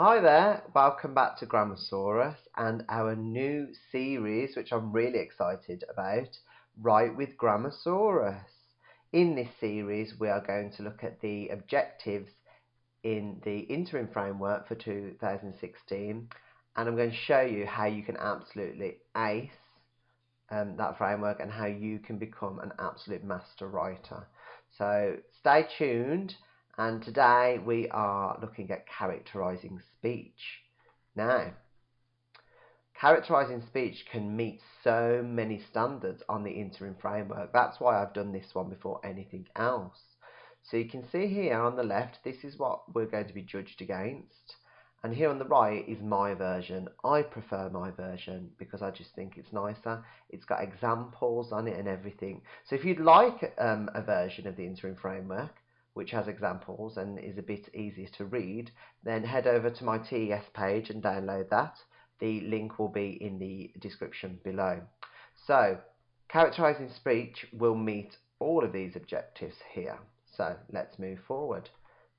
Hi there, welcome back to Grammarsaurus and our new series, which I'm really excited about, Write with Grammarsaurus. In this series, we are going to look at the objectives in the Interim Framework for 2016, and I'm going to show you how you can absolutely ace that framework and how you can become an absolute master writer. So stay tuned. And today we are looking at characterising speech. Now, characterising speech can meet so many standards on the interim framework. That's why I've done this one before anything else. So you can see here on the left, this is what we're going to be judged against. And here on the right is my version. I prefer my version because I just think it's nicer. It's got examples on it and everything. So if you'd like a version of the interim framework, which has examples and is a bit easier to read, then head over to my TES page and download that. The link will be in the description below. So, characterising speech will meet all of these objectives here. So, let's move forward.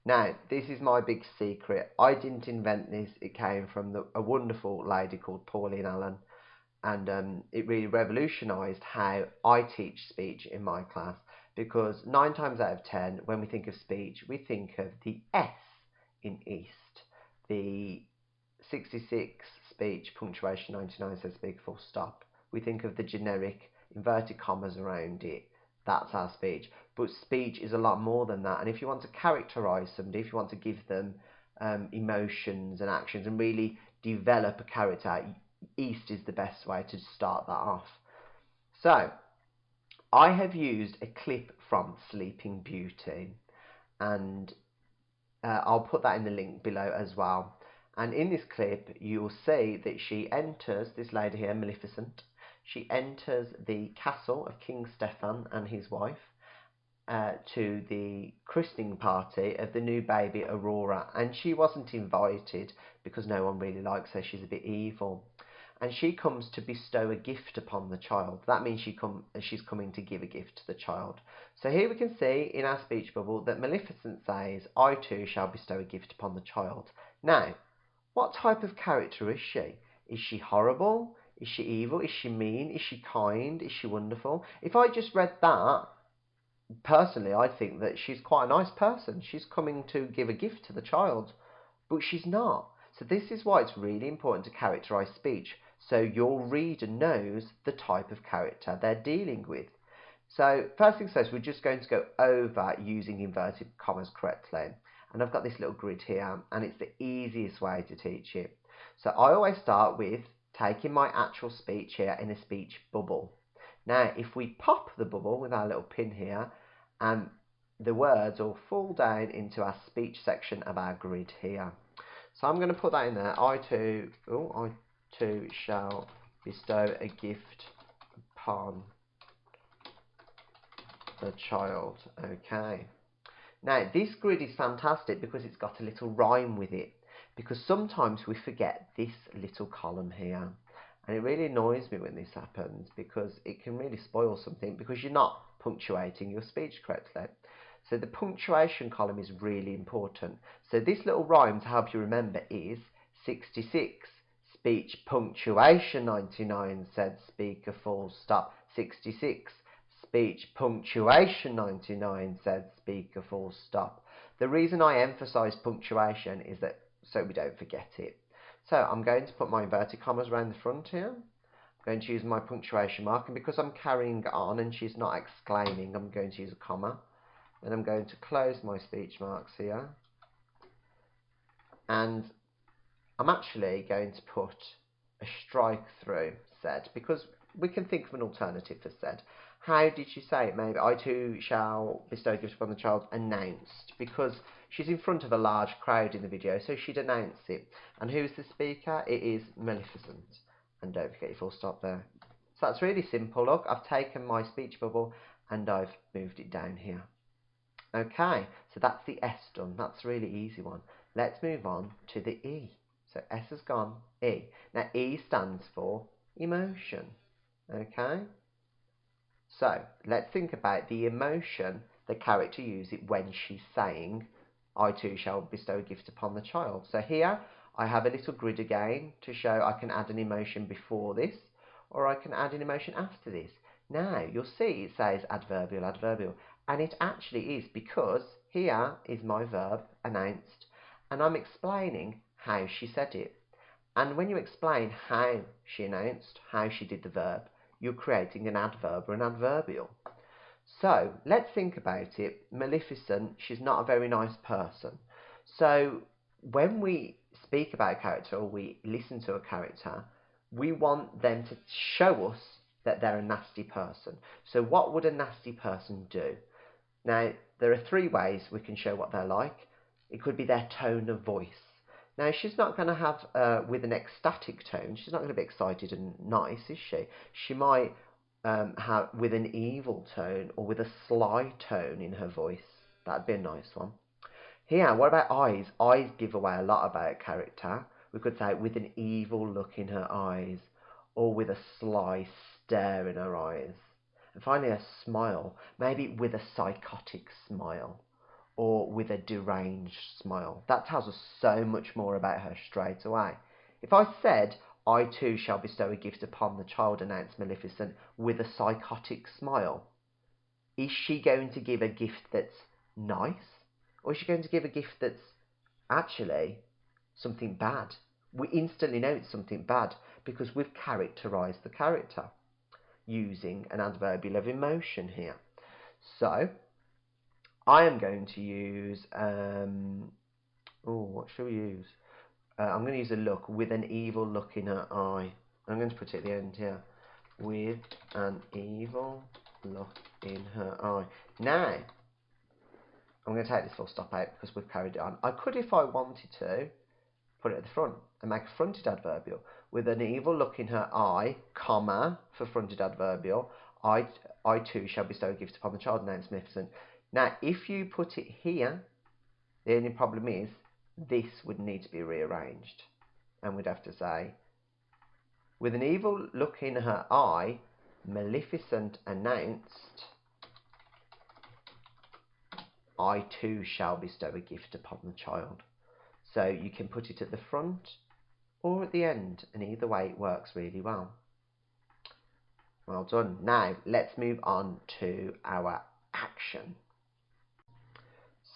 Now, this is my big secret. I didn't invent this. It came from a wonderful lady called Pauline Allen, and it really revolutionised how I teach speech in my class. Because 9 times out of 10, when we think of speech, we think of the S in East. The 66 speech, punctuation 99 says speak full stop. We think of the generic inverted commas around it. That's our speech. But speech is a lot more than that. And if you want to characterise somebody, if you want to give them emotions and actions and really develop a character, East is the best way to start that off. So, I have used a clip from Sleeping Beauty, and I'll put that in the link below as well. And in this clip, you'll see that she enters, this lady here, Maleficent, she enters the castle of King Stefan and his wife to the christening party of the new baby Aurora. And she wasn't invited because no one really likes her, she's a bit evil. And she comes to bestow a gift upon the child. That means she's coming to give a gift to the child. So here we can see in our speech bubble that Maleficent says, I too shall bestow a gift upon the child. Now, what type of character is she? Is she horrible? Is she evil? Is she mean? Is she kind? Is she wonderful? If I just read that, personally, I think that she's quite a nice person. She's coming to give a gift to the child, but she's not. So this is why it's really important to characterise speech, so your reader knows the type of character they're dealing with. So first things first, we're just going to go over using inverted commas correctly. And I've got this little grid here, and it's the easiest way to teach it. So I always start with taking my actual speech here in a speech bubble. Now, if we pop the bubble with our little pin here, the words will fall down into our speech section of our grid here. So I'm going to put that in there. I too shall bestow a gift upon the child. Okay. Now, this grid is fantastic because it's got a little rhyme with it. Because sometimes we forget this little column here. And it really annoys me when this happens because it can really spoil something because you're not punctuating your speech correctly. So the punctuation column is really important. So this little rhyme to help you remember is 66. Speech punctuation 99 said speaker full stop. 66. Speech punctuation 99 said speaker full stop. The reason I emphasise punctuation is that so we don't forget it. So I'm going to put my inverted commas around the front here. I'm going to use my punctuation mark, and because I'm carrying on and she's not exclaiming, I'm going to use a comma. Then I'm going to close my speech marks here. And I'm actually going to put a strike through said, because we can think of an alternative for said. How did she say it? Maybe I too shall bestow a gift upon the child announced, because she's in front of a large crowd in the video, so she'd announce it. And who's the speaker? It is Maleficent. And don't forget your full stop there. So that's really simple. Look, I've taken my speech bubble and I've moved it down here. Okay, so that's the S done. That's a really easy one. Let's move on to the E. So S has gone, E. Now E stands for emotion. Okay? So let's think about the emotion the character uses when she's saying, I too shall bestow a gift upon the child. So here I have a little grid again to show I can add an emotion before this, or I can add an emotion after this. Now, you'll see it says adverbial, adverbial, and it actually is because here is my verb, announced, and I'm explaining how she said it. And when you explain how she announced, how she did the verb, you're creating an adverb or an adverbial. So, let's think about it. Maleficent, she's not a very nice person. So, when we speak about a character or we listen to a character, we want them to show us that they're a nasty person. So what would a nasty person do? Now, there are 3 ways we can show what they're like. It could be their tone of voice. Now, she's not going to have, with an ecstatic tone, she's not going to be excited and nice, is she? She might have with an evil tone or with a sly tone in her voice. That'd be a nice one. Here, what about eyes? Eyes give away a lot about a character. We could say with an evil look in her eyes, or with a sly stare in her eyes. And finally, a smile, maybe with a psychotic smile, or with a deranged smile. That tells us so much more about her straight away. If I said, I too shall bestow a gift upon the child, announced Maleficent, with a psychotic smile, is she going to give a gift that's nice? Or is she going to give a gift that's actually something bad? We instantly know it's something bad because we've characterised the character using an adverbial of emotion here. So, I am going to use, what shall we use? I'm going to use a look, with an evil look in her eye. I'm going to put it at the end here. With an evil look in her eye. Now, I'm going to take this full stop out because we've carried it on. I could, if I wanted to, put it at the front and make a fronted adverbial. With an evil look in her eye, comma, for fronted adverbial, I too shall bestow a gift upon the child, announced Maleficent. Now, if you put it here, the only problem is this would need to be rearranged. And we'd have to say, with an evil look in her eye, Maleficent announced, I too shall bestow a gift upon the child. So you can put it at the front or at the end, and either way it works really well. Well done. Now let's move on to our action.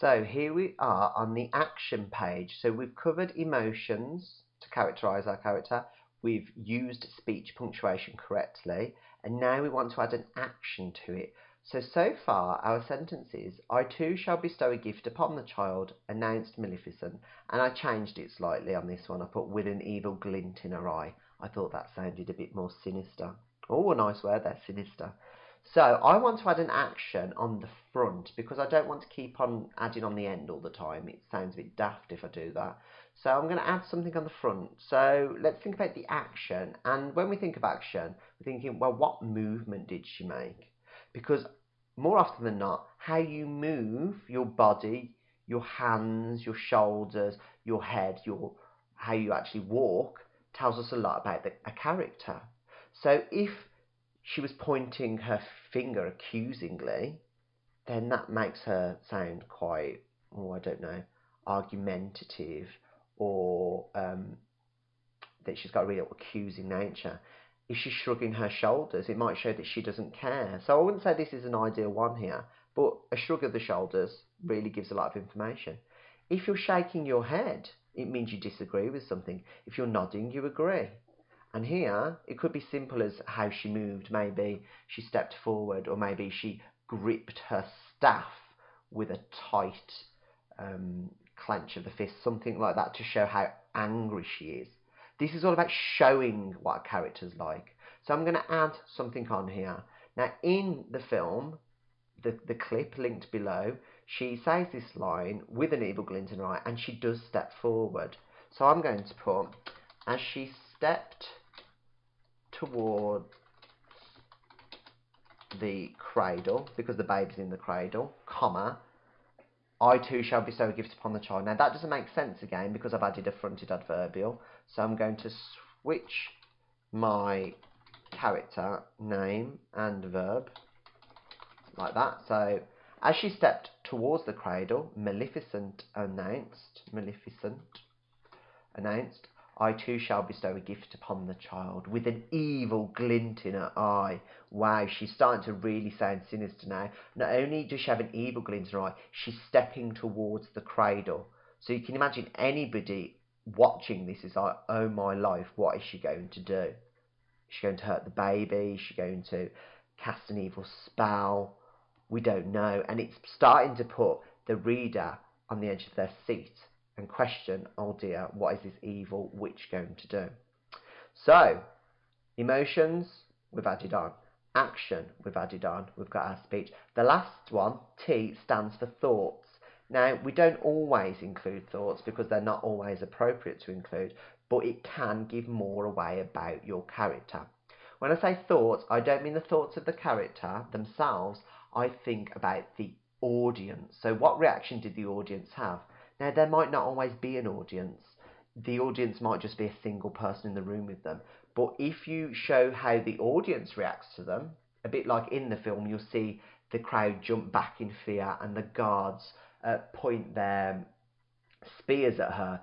So here we are on the action page. So we've covered emotions to characterise our character. We've used speech punctuation correctly, and now we want to add an action to it. So far, our sentence is, I too shall bestow a gift upon the child, announced Maleficent. And I changed it slightly on this one. I put with an evil glint in her eye. I thought that sounded a bit more sinister. Oh, a nice word there, sinister. So I want to add an action on the front because I don't want to keep on adding on the end all the time. It sounds a bit daft if I do that. So I'm going to add something on the front. So let's think about the action. And when we think of action, we're thinking, well, what movement did she make? Because more often than not, how you move your body, your hands, your shoulders, your head, how you actually walk tells us a lot about a character. So if she was pointing her finger accusingly, then that makes her sound quite, I don't know, argumentative, or that she's got a real accusing nature. If she's shrugging her shoulders, it might show that she doesn't care. So I wouldn't say this is an ideal one here, but a shrug of the shoulders really gives a lot of information. If you're shaking your head, it means you disagree with something. If you're nodding, you agree. And here, it could be simple as how she moved. Maybe she stepped forward, or maybe she gripped her staff with a tight clench of the fist, something like that, to show how angry she is. This is all about showing what a character's like. So I'm going to add something on here. Now, in the film, the clip linked below, she says this line with an evil glint in her eye, and she does step forward. So I'm going to put, as she stepped toward the cradle, because the baby's in the cradle, comma, I too shall bestow a gift upon the child. Now that doesn't make sense again because I've added a fronted adverbial. So I'm going to switch my character name and verb like that. So as she stepped towards the cradle, Maleficent announced, Maleficent announced, I too shall bestow a gift upon the child, with an evil glint in her eye. Wow, she's starting to really sound sinister now. Not only does she have an evil glint in her eye, she's stepping towards the cradle. So you can imagine anybody watching this is like, oh my life, what is she going to do? Is she going to hurt the baby? Is she going to cast an evil spell? We don't know. And it's starting to put the reader on the edge of their seat and question, oh dear, what is this evil witch going to do? So, emotions, we've added on. Action, we've added on. We've got our speech. The last one, T, stands for thoughts. Now, we don't always include thoughts because they're not always appropriate to include, but it can give more away about your character. When I say thoughts, I don't mean the thoughts of the character themselves. I think about the audience. So what reaction did the audience have? Now, there might not always be an audience. The audience might just be a single person in the room with them. But if you show how the audience reacts to them, a bit like in the film, you'll see the crowd jump back in fear and the guards point their spears at her.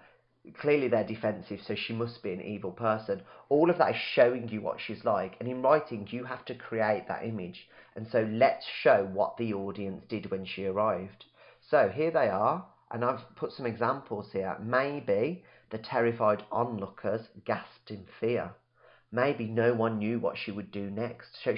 Clearly they're defensive, so she must be an evil person. All of that is showing you what she's like. And in writing, you have to create that image. And so let's show what the audience did when she arrived. So here they are. And I've put some examples here. Maybe the terrified onlookers gasped in fear. Maybe no one knew what she would do next. So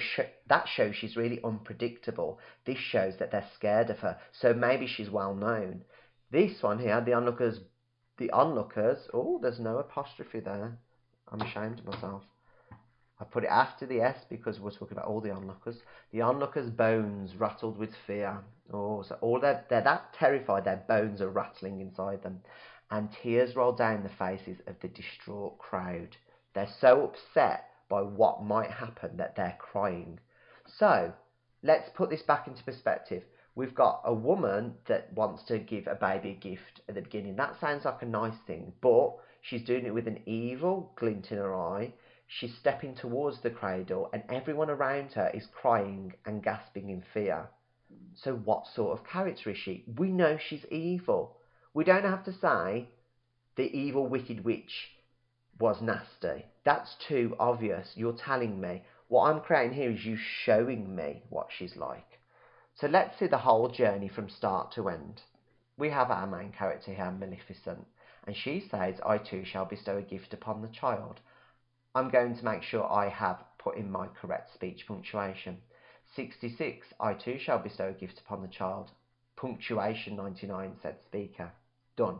that shows she's really unpredictable. This shows that they're scared of her. So maybe she's well known. This one here, the onlookers, oh, there's no apostrophe there. I'm ashamed of myself. I put it after the S because we're talking about all the onlookers. The onlookers' bones rattled with fear. Oh, so all they're that terrified, their bones are rattling inside them. And tears roll down the faces of the distraught crowd. They're so upset by what might happen that they're crying. So, let's put this back into perspective. We've got a woman that wants to give a baby a gift at the beginning. That sounds like a nice thing, but she's doing it with an evil glint in her eye. She's stepping towards the cradle and everyone around her is crying and gasping in fear. So what sort of character is she? We know she's evil. We don't have to say the evil wicked witch was nasty. That's too obvious. You're telling me. What I'm creating here is you showing me what she's like. So let's see the whole journey from start to end. We have our main character here, Maleficent, and she says, I too shall bestow a gift upon the child. I'm going to make sure I have put in my correct speech punctuation. 66, I too shall bestow a gift upon the child. Punctuation 99, said speaker. Done.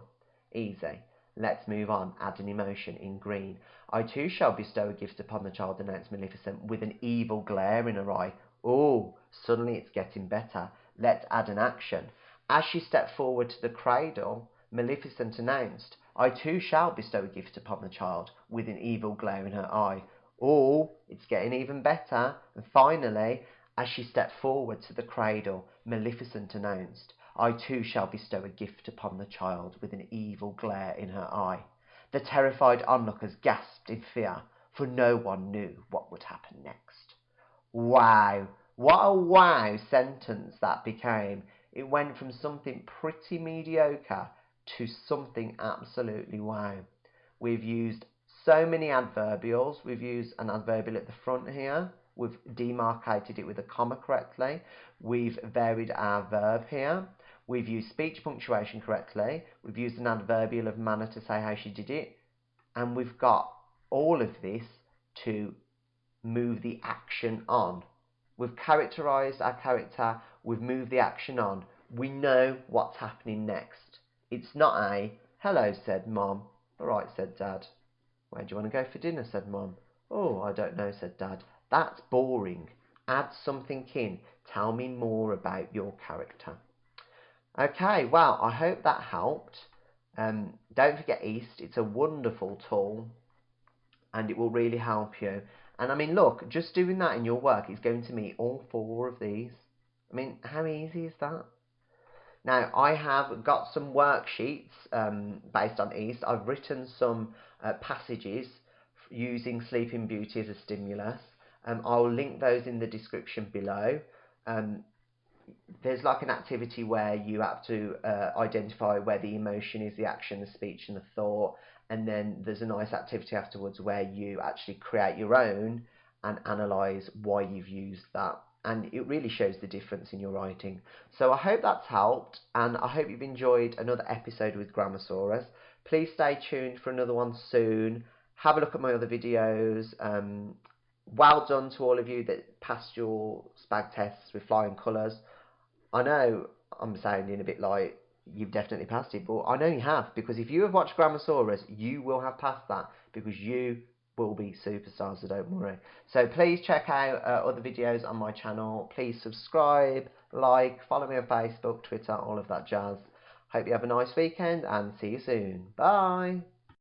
Easy. Let's move on. Add an emotion in green. I too shall bestow a gift upon the child, announced Maleficent, with an evil glare in her eye. Oh, suddenly it's getting better. Let's add an action. As she stepped forward to the cradle, Maleficent announced, I too shall bestow a gift upon the child, with an evil glare in her eye. Oh, it's getting even better. And finally, as she stepped forward to the cradle, Maleficent announced, I too shall bestow a gift upon the child, with an evil glare in her eye. The terrified onlookers gasped in fear, for no one knew what would happen next. Wow, what a wow sentence that became. It went from something pretty mediocre to something absolutely wow. We've used so many adverbials. We've used an adverbial at the front here. We've demarcated it with a comma correctly. We've varied our verb here. We've used speech punctuation correctly. We've used an adverbial of manner to say how she did it. And we've got all of this to move the action on. We've characterised our character. We've moved the action on. We know what's happening next. It's not a, hello, said Mom. All right, said Dad. Where do you want to go for dinner, said Mom. Oh, I don't know, said Dad. That's boring. Add something in. Tell me more about your character. Okay, well, I hope that helped. Don't forget East. It's a wonderful tool and it will really help you. And I mean, look, just doing that in your work is going to meet all 4 of these. I mean, how easy is that? Now, I have got some worksheets based on East. I've written some passages using Sleeping Beauty as a stimulus. I'll link those in the description below. there's like an activity where you have to identify where the emotion is, the action, the speech, and the thought, and then there's a nice activity afterwards where you actually create your own and analyze why you've used that. And it really shows the difference in your writing. So I hope that's helped, and I hope you've enjoyed another episode with Grammarsaurus. Please stay tuned for another one soon. Have a look at my other videos. Well done to all of you that passed your SPAG tests with flying colours. I know I'm sounding a bit like you've definitely passed it, but I know you have, because if you have watched Grammarsaurus, you will have passed that, because you will be superstars, so don't worry. So please check out other videos on my channel. Please subscribe, like, follow me on Facebook, Twitter, all of that jazz. Hope you have a nice weekend and see you soon. Bye.